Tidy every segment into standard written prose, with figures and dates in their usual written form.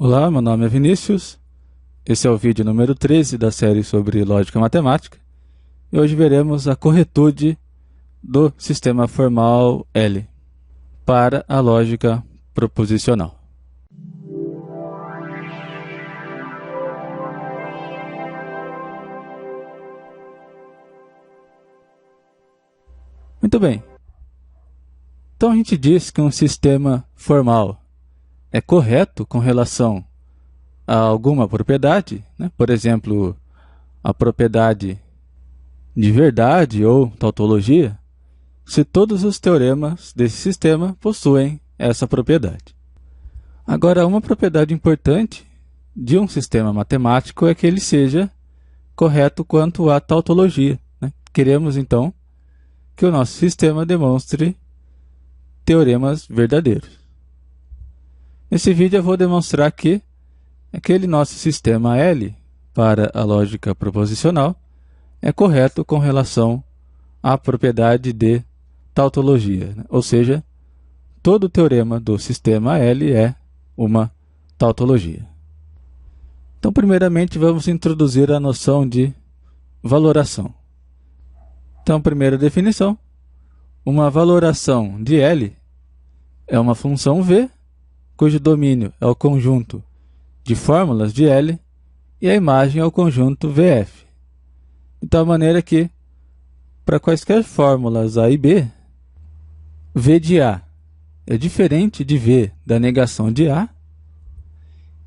Olá, meu nome é Vinícius, esse é o vídeo número 13 da série sobre lógica matemática e hoje veremos a corretude do sistema formal L para a lógica proposicional. Muito bem, então a gente diz que um sistema formal é correto com relação a alguma propriedade, né? Por exemplo, a propriedade de verdade ou tautologia, se todos os teoremas desse sistema possuem essa propriedade. Agora, uma propriedade importante de um sistema matemático é que ele seja correto quanto à tautologia, né? Queremos, então, que o nosso sistema demonstre teoremas verdadeiros. Nesse vídeo eu vou demonstrar que aquele nosso sistema L para a lógica proposicional é correto com relação à propriedade de tautologia, né? Ou seja, todo teorema do sistema L é uma tautologia. Então, primeiramente, vamos introduzir a noção de valoração. Então, primeira definição, uma valoração de L é uma função V, cujo domínio é o conjunto de fórmulas de L e a imagem é o conjunto VF. De tal maneira que, para quaisquer fórmulas A e B, V de A é diferente de V da negação de A,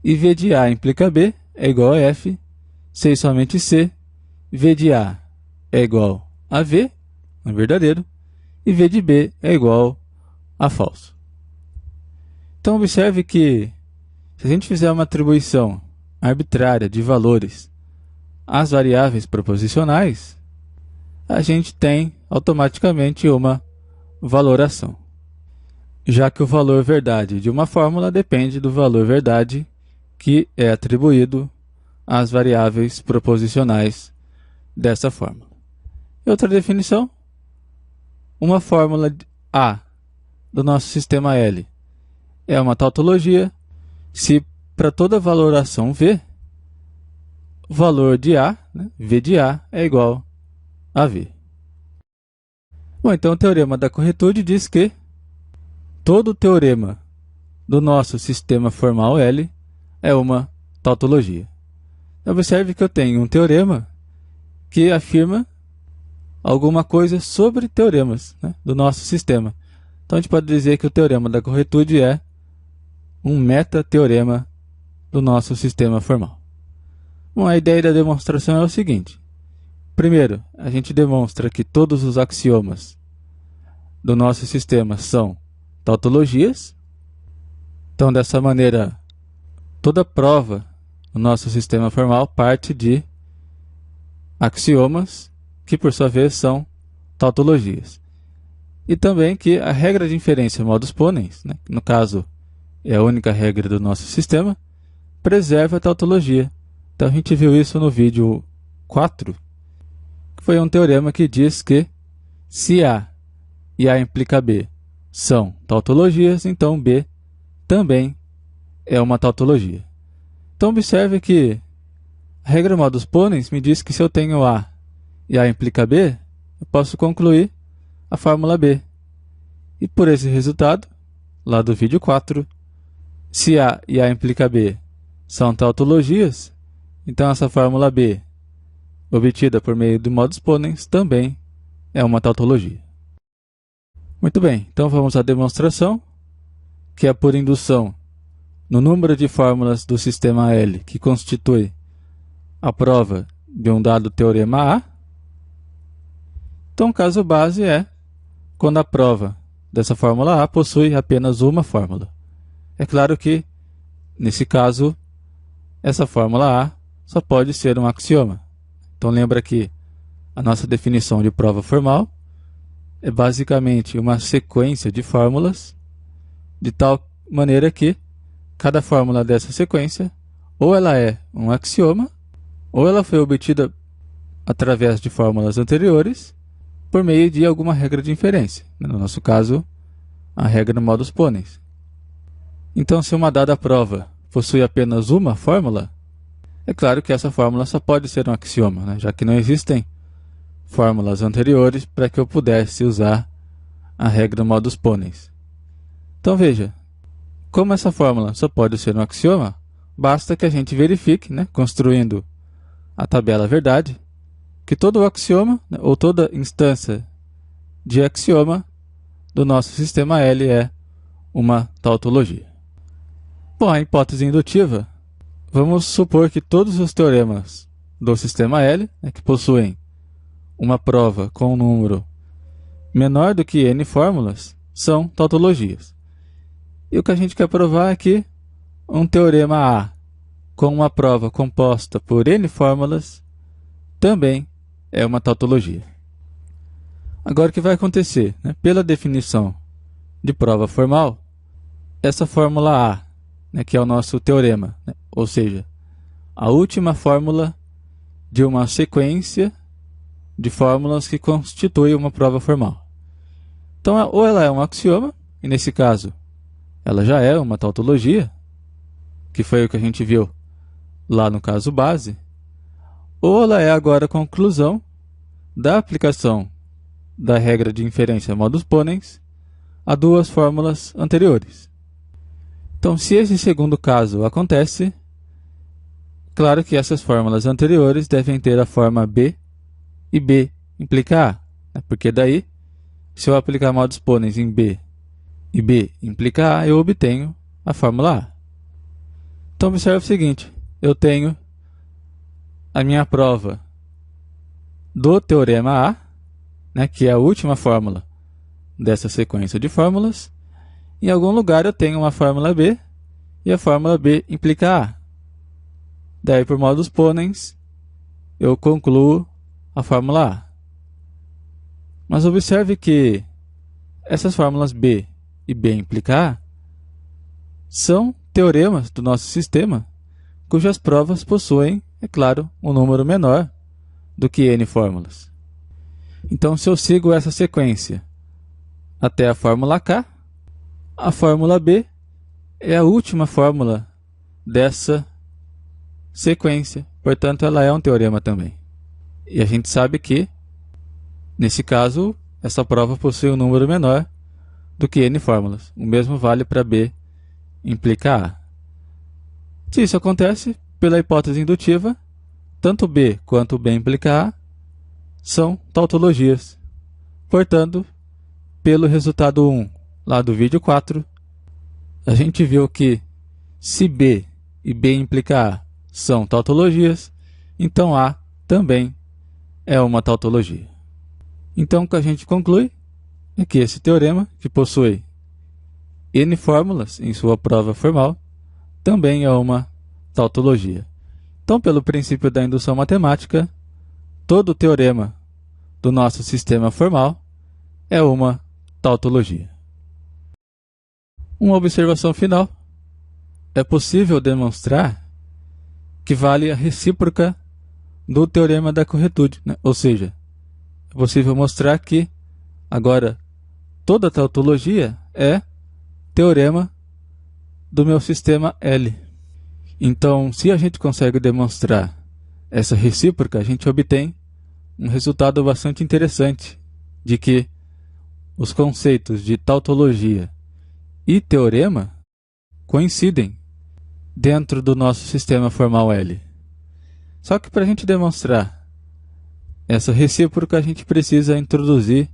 e V de A implica B é igual a F, se e somente se V de A é igual a V, é verdadeiro, e V de B é igual a falso. Então, observe que, se a gente fizer uma atribuição arbitrária de valores às variáveis proposicionais, a gente tem automaticamente uma valoração, já que o valor verdade de uma fórmula depende do valor verdade que é atribuído às variáveis proposicionais dessa fórmula. E outra definição, uma fórmula A do nosso sistema L é uma tautologia se para toda valoração V, o valor de A, né, V de A, é igual a V. Bom, então o teorema da corretude diz que todo teorema do nosso sistema formal L é uma tautologia. Observe que eu tenho um teorema que afirma alguma coisa sobre teoremas, né, do nosso sistema. Então a gente pode dizer que o teorema da corretude é um metateorema do nosso sistema formal. Bom, a ideia da demonstração é o seguinte. Primeiro, a gente demonstra que todos os axiomas do nosso sistema são tautologias. Então, dessa maneira, toda prova do nosso sistema formal parte de axiomas que, por sua vez, são tautologias. E também que a regra de inferência modus ponens, né, no caso, é a única regra do nosso sistema, preserva a tautologia. Então a gente viu isso no vídeo 4, que foi um teorema que diz que se A e A implica B são tautologias, então B também é uma tautologia. Então observe que a regra modus ponens me diz que se eu tenho A e A implica B, eu posso concluir a fórmula B. E por esse resultado, lá do vídeo 4, se A e A implica B são tautologias, então essa fórmula B, obtida por meio do modus ponens, também é uma tautologia. Muito bem, então vamos à demonstração, que é por indução no número de fórmulas do sistema L que constitui a prova de um dado teorema A. Então o caso base é quando a prova dessa fórmula A possui apenas uma fórmula. É claro que, nesse caso, essa fórmula A só pode ser um axioma. Então lembra que a nossa definição de prova formal é basicamente uma sequência de fórmulas, de tal maneira que cada fórmula dessa sequência ou ela é um axioma, ou ela foi obtida através de fórmulas anteriores por meio de alguma regra de inferência. No nosso caso, a regra modus ponens. Então, se uma dada prova possui apenas uma fórmula, é claro que essa fórmula só pode ser um axioma, né? Já que não existem fórmulas anteriores para que eu pudesse usar a regra modus ponens. Então veja, como essa fórmula só pode ser um axioma, basta que a gente verifique, né, construindo a tabela verdade, que todo axioma, né, ou toda instância de axioma do nosso sistema L é uma tautologia. Bom, a hipótese indutiva, vamos supor que todos os teoremas do sistema L, né, que possuem uma prova com um número menor do que n fórmulas, são tautologias. E o que a gente quer provar é que um teorema A com uma prova composta por n fórmulas também é uma tautologia. Agora o que vai acontecer? Né? Pela definição de prova formal, essa fórmula A, né, que é o nosso teorema, né, ou seja, a última fórmula de uma sequência de fórmulas que constitui uma prova formal. Então, ou ela é um axioma, e nesse caso, ela já é uma tautologia, que foi o que a gente viu lá no caso base, ou ela é agora a conclusão da aplicação da regra de inferência modus ponens a duas fórmulas anteriores. Então, se esse segundo caso acontece, claro que essas fórmulas anteriores devem ter a forma B, e B implica A, né? Porque daí, se eu aplicar modus ponens em B e B implica A, eu obtenho a fórmula A. Então, observe o seguinte, eu tenho a minha prova do teorema A, né, que é a última fórmula dessa sequência de fórmulas. Em algum lugar eu tenho uma fórmula B, e a fórmula B implica A. Daí, por modus ponens, eu concluo a fórmula A. Mas observe que essas fórmulas B e B implica A são teoremas do nosso sistema, cujas provas possuem, é claro, um número menor do que n fórmulas. Então, se eu sigo essa sequência até a fórmula K, a fórmula B é a última fórmula dessa sequência, portanto, ela é um teorema também. E a gente sabe que, nesse caso, essa prova possui um número menor do que n fórmulas. O mesmo vale para B implica A. Se isso acontece, pela hipótese indutiva, tanto B quanto B implica A são tautologias. Portanto, pelo resultado 1 lá do vídeo 4, a gente viu que se B e B implica A são tautologias, então A também é uma tautologia. Então, o que a gente conclui é que esse teorema, que possui n fórmulas em sua prova formal, também é uma tautologia. Então, pelo princípio da indução matemática, todo teorema do nosso sistema formal é uma tautologia. Uma observação final. É possível demonstrar que vale a recíproca do teorema da corretude, né? Ou seja, é possível mostrar que, agora, toda tautologia é teorema do meu sistema L. Então, se a gente consegue demonstrar essa recíproca, a gente obtém um resultado bastante interessante de que os conceitos de tautologia e teorema coincidem dentro do nosso sistema formal L. Só que para a gente demonstrar essa recíproca, a gente precisa introduzir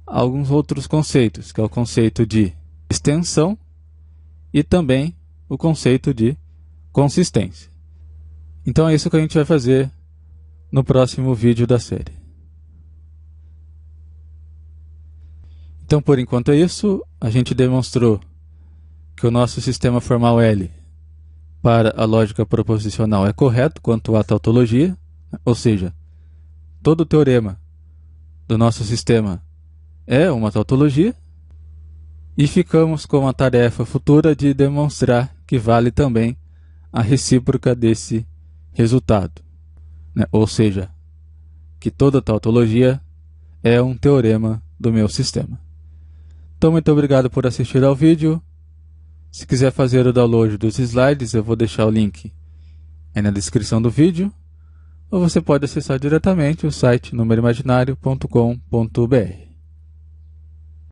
alguns outros conceitos, que é o conceito de extensão e também o conceito de consistência. Então é isso que a gente vai fazer no próximo vídeo da série. Então, por enquanto é isso. A gente demonstrou que o nosso sistema formal L para a lógica proposicional é correto quanto à tautologia, ou seja, todo teorema do nosso sistema é uma tautologia, e ficamos com a tarefa futura de demonstrar que vale também a recíproca desse resultado, né? Ou seja, que toda tautologia é um teorema do meu sistema. Então, muito obrigado por assistir ao vídeo. Se quiser fazer o download dos slides, eu vou deixar o link aí na descrição do vídeo, ou você pode acessar diretamente o site numeroimaginário.com.br.